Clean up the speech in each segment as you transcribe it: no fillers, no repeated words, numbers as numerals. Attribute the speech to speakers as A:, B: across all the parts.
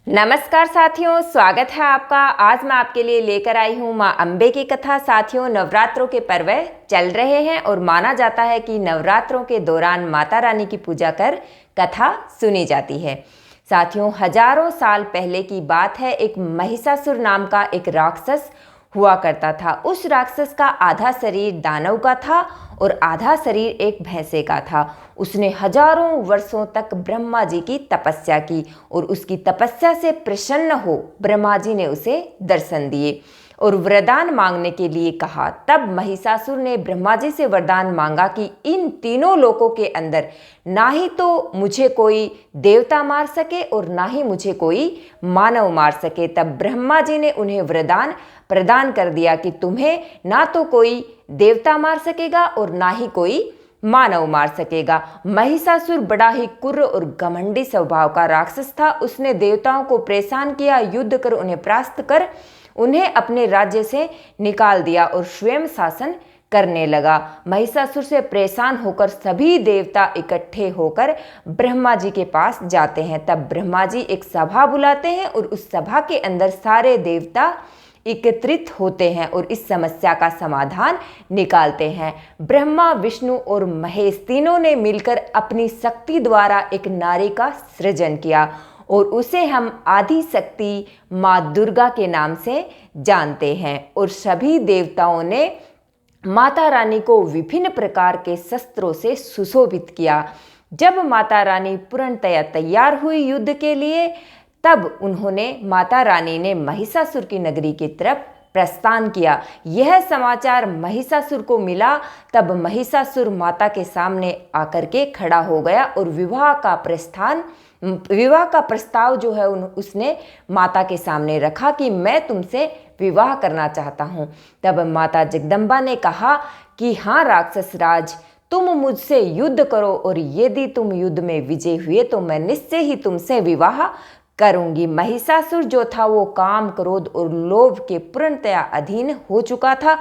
A: नमस्कार साथियों, स्वागत है आपका। आज मैं आपके लिए लेकर आई हूँ माँ अम्बे की कथा। साथियों, नवरात्रों के पर्व चल रहे हैं और माना जाता है कि नवरात्रों के दौरान माता रानी की पूजा कर कथा सुनी जाती है। साथियों, हजारों साल पहले की बात है। एक महिषासुर नाम का एक राक्षस हुआ करता था। उस राक्षस का आधा शरीर दानव का था और आधा शरीर एक भैंसे का था। उसने हजारों वर्षों तक ब्रह्मा जी की तपस्या की और उसकी तपस्या से प्रसन्न हो ब्रह्मा जी ने उसे दर्शन दिए और वरदान मांगने के लिए कहा। तब महिषासुर ने ब्रह्मा जी से वरदान मांगा कि इन तीनों लोकों के अंदर ना ही तो मुझे कोई देवता मार सके और ना ही मुझे कोई मानव मार सके। तब ब्रह्मा जी ने उन्हें वरदान प्रदान कर दिया कि तुम्हें ना तो कोई देवता मार सकेगा और ना ही कोई मानव मार सकेगा। महिषासुर बड़ा ही क्रूर और घमंडी स्वभाव का राक्षस था। उसने देवताओं को परेशान किया, युद्ध कर उन्हें परास्त कर उन्हें अपने राज्य से निकाल दिया और स्वयं शासन करने लगा। महिषासुर से परेशान होकर सभी देवता इकट्ठे होकर ब्रह्मा जी के पास जाते हैं। तब ब्रह्मा जी एक सभा बुलाते हैं और उस सभा के अंदर सारे देवता एकत्रित होते हैं और इस समस्या का समाधान निकालते हैं। ब्रह्मा, विष्णु और महेश तीनों ने मिलकर अपनी शक्ति द्वारा एक नारी का सृजन किया और उसे हम आदि शक्ति माँ दुर्गा के नाम से जानते हैं। और सभी देवताओं ने माता रानी को विभिन्न प्रकार के शस्त्रों से सुशोभित किया। जब माता रानी पूर्णतया तैयार हुई युद्ध के लिए, तब उन्होंने माता रानी ने महिषासुर की नगरी की तरफ प्रस्थान किया। यह समाचार महिषासुर को मिला। तब महिषासुर माता के सामने आकर के खड़ा हो गया और विवाह का प्रस्ताव जो है उसने माता के सामने रखा कि मैं तुमसे विवाह करना चाहता हूँ। तब माता जगदम्बा ने कहा कि हाँ राक्षस राज, तुम मुझसे युद्ध करो और यदि तुम युद्ध में विजय हुए तो मैं निश्चय ही तुमसे विवाह करूंगी। महिषासुर जो था वो काम, क्रोध और लोभ के पूर्णतया अधीन हो चुका था।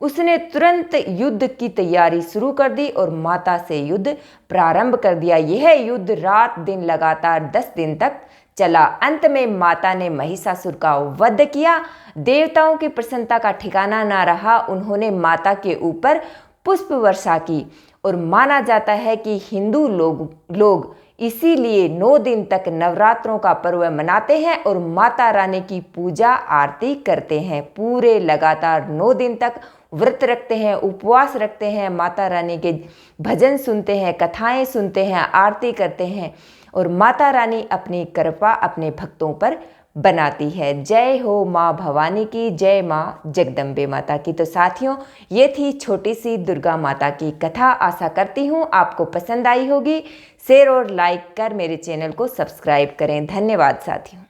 A: उसने तुरंत युद्ध की तैयारी शुरू कर दी और माता से युद्ध प्रारंभ कर दिया। यह युद्ध रात दिन लगातार 10 दिन तक चला। अंत में माता ने महिषासुर का वध किया। देवताओं की प्रसन्नता का ठिकाना ना रहा। उन्होंने माता के ऊपर पुष्प वर्षा की और माना जाता है कि हिंदू लोग इसीलिए 9 दिन तक नवरात्रों का पर्व मनाते हैं और माता रानी की पूजा आरती करते हैं। पूरे लगातार 9 दिन तक व्रत रखते हैं, उपवास रखते हैं, माता रानी के भजन सुनते हैं, कथाएं सुनते हैं, आरती करते हैं और माता रानी अपनी कृपा अपने भक्तों पर बनाती है। जय हो माँ भवानी की, जय माँ जगदम्बे माता की। तो साथियों, ये थी छोटी सी दुर्गा माता की कथा। आशा करती हूँ आपको पसंद आई होगी। शेयर और लाइक कर मेरे चैनल को सब्सक्राइब करें। धन्यवाद साथियों।